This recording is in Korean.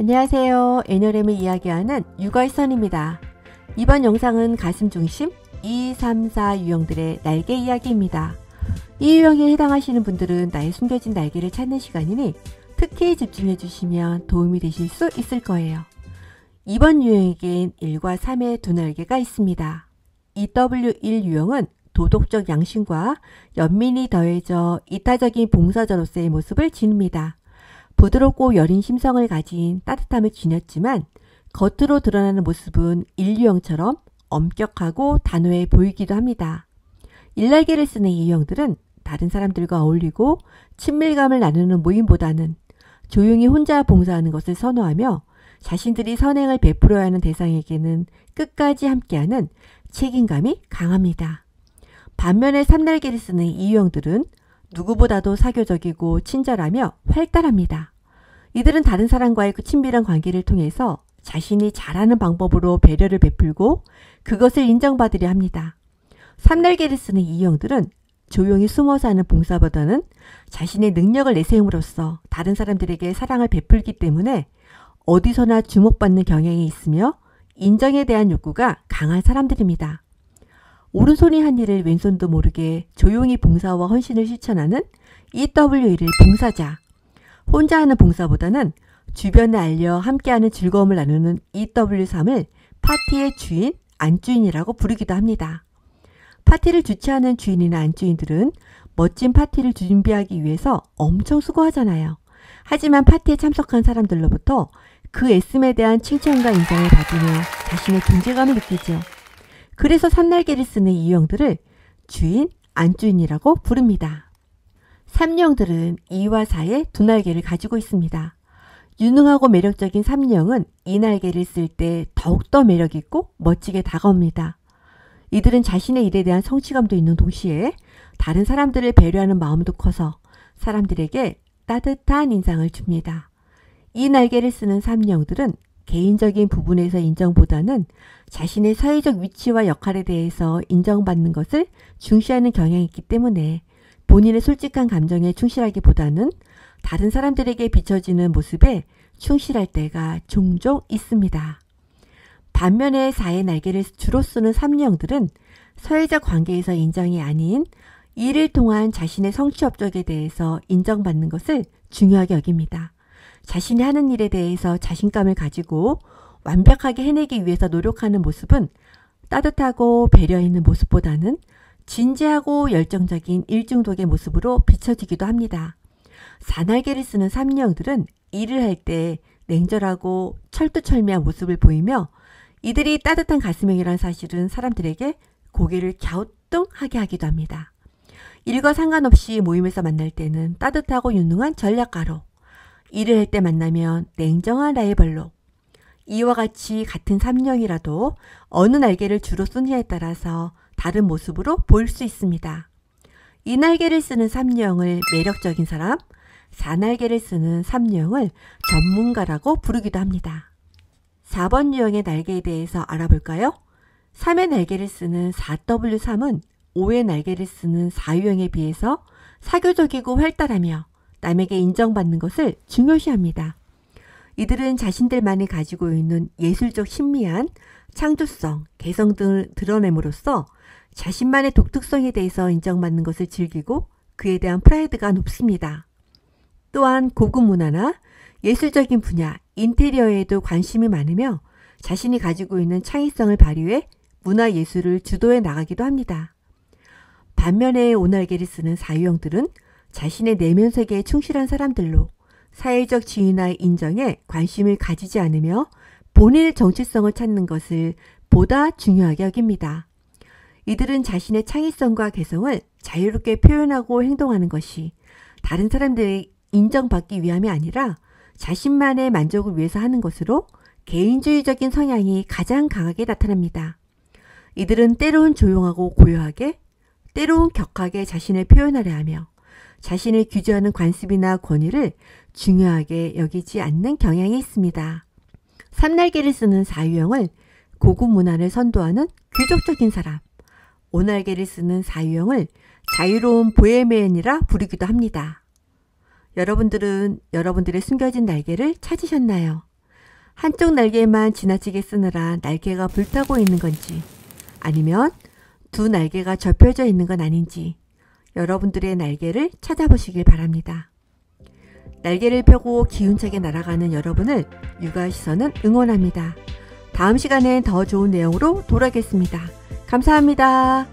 안녕하세요. 애녀렘을 이야기하는 육아일선입니다. 이번 영상은 가슴 중심 2, 3, 4 유형들의 날개 이야기입니다. 이 유형에 해당하시는 분들은 나의 숨겨진 날개를 찾는 시간이니 특히 집중해 주시면 도움이 되실 수 있을 거예요. 이번 유형에겐 1과 3의 두 날개가 있습니다. EW1 유형은 도덕적 양심과 연민이 더해져 이타적인 봉사자로서의 모습을 지닙니다. 부드럽고 여린 심성을 가진 따뜻함을 지녔지만 겉으로 드러나는 모습은 1유형처럼 엄격하고 단호해 보이기도 합니다. 일날개를 쓰는 이 유형들은 다른 사람들과 어울리고 친밀감을 나누는 모임보다는 조용히 혼자 봉사하는 것을 선호하며 자신들이 선행을 베풀어야 하는 대상에게는 끝까지 함께하는 책임감이 강합니다. 반면에 3날개를 쓰는 이 유형들은 누구보다도 사교적이고 친절하며 활달합니다. 이들은 다른 사람과의 친밀한 관계를 통해서 자신이 잘하는 방법으로 배려를 베풀고 그것을 인정받으려 합니다. 3날개를 쓰는 이 유형들은 조용히 숨어서 하는 봉사보다는 자신의 능력을 내세움으로써 다른 사람들에게 사랑을 베풀기 때문에 어디서나 주목받는 경향이 있으며 인정에 대한 욕구가 강한 사람들입니다. 오른손이 한 일을 왼손도 모르게 조용히 봉사와 헌신을 실천하는 EW1을 봉사자, 혼자 하는 봉사보다는 주변에 알려 함께하는 즐거움을 나누는 EW3을 파티의 주인, 안주인이라고 부르기도 합니다. 파티를 주최하는 주인이나 안주인들은 멋진 파티를 준비하기 위해서 엄청 수고하잖아요. 하지만 파티에 참석한 사람들로부터 그 애씀에 대한 칭찬과 인정을 받으며 자신의 존재감을 느끼죠. 그래서 3날개를 쓰는 이 유형들을 주인, 안주인이라고 부릅니다. 3유형들은 2와 4의 두 날개를 가지고 있습니다. 유능하고 매력적인 3유형은 이 날개를 쓸 때 더욱더 매력있고 멋지게 다가옵니다. 이들은 자신의 일에 대한 성취감도 있는 동시에 다른 사람들을 배려하는 마음도 커서 사람들에게 따뜻한 인상을 줍니다. 이 날개를 쓰는 3유형들은 개인적인 부분에서 인정보다는 자신의 사회적 위치와 역할에 대해서 인정받는 것을 중시하는 경향이 있기 때문에 본인의 솔직한 감정에 충실하기보다는 다른 사람들에게 비춰지는 모습에 충실할 때가 종종 있습니다. 반면에 4의 날개를 주로 쓰는 3유형들은 사회적 관계에서 인정이 아닌 일을 통한 자신의 성취 업적에 대해서 인정받는 것을 중요하게 여깁니다. 자신이 하는 일에 대해서 자신감을 가지고 완벽하게 해내기 위해서 노력하는 모습은 따뜻하고 배려 있는 모습보다는 진지하고 열정적인 일중독의 모습으로 비춰지기도 합니다. 4날개를 쓰는 3유형들은 일을 할 때 냉철하고 철두철미한 모습을 보이며 이들이 따뜻한 가슴형이라는 사실은 사람들에게 고개를 갸우뚱하게 하기도 합니다. 일과 상관없이 모임에서 만날 때는 따뜻하고 유능한 전략가로, 일을 할 때 만나면 냉정한 라이벌로, 이와 같이 같은 3유형이라도 어느 날개를 주로 쓰느냐에 따라서 다른 모습으로 보일 수 있습니다. 이 날개를 쓰는 3유형을 매력적인 사람, 4날개를 쓰는 3유형을 전문가라고 부르기도 합니다. 4번 유형의 날개에 대해서 알아볼까요? 3의 날개를 쓰는 4W3은 5의 날개를 쓰는 4유형에 비해서 사교적이고 활달하며 남에게 인정받는 것을 중요시합니다. 이들은 자신들만이 가지고 있는 예술적 신미한 창조성, 개성 등을 드러냄으로써 자신만의 독특성에 대해서 인정받는 것을 즐기고 그에 대한 프라이드가 높습니다. 또한 고급 문화나 예술적인 분야, 인테리어에도 관심이 많으며 자신이 가지고 있는 창의성을 발휘해 문화예술을 주도해 나가기도 합니다. 반면에 5날개를 쓰는 4유형들은 자신의 내면 세계에 충실한 사람들로 사회적 지위나 인정에 관심을 가지지 않으며 본인의 정체성을 찾는 것을 보다 중요하게 여깁니다. 이들은 자신의 창의성과 개성을 자유롭게 표현하고 행동하는 것이 다른 사람들의 인정받기 위함이 아니라 자신만의 만족을 위해서 하는 것으로 개인주의적인 성향이 가장 강하게 나타납니다. 이들은 때로는 조용하고 고요하게, 때로는 격하게 자신을 표현하려 하며 자신을 규제하는 관습이나 권위를 중요하게 여기지 않는 경향이 있습니다. 3날개를 쓰는 4유형을 고급 문화를 선도하는 귀족적인 사람, 5날개를 쓰는 4유형을 자유로운 보헤미안이라 부르기도 합니다. 여러분들은 여러분들의 숨겨진 날개를 찾으셨나요? 한쪽 날개만 지나치게 쓰느라 날개가 불타고 있는 건지, 아니면 두 날개가 접혀져 있는 건 아닌지 여러분들의 날개를 찾아보시길 바랍니다. 날개를 펴고 기운차게 날아가는 여러분을 육아시선은 응원합니다. 다음 시간엔 더 좋은 내용으로 돌아오겠습니다. 감사합니다.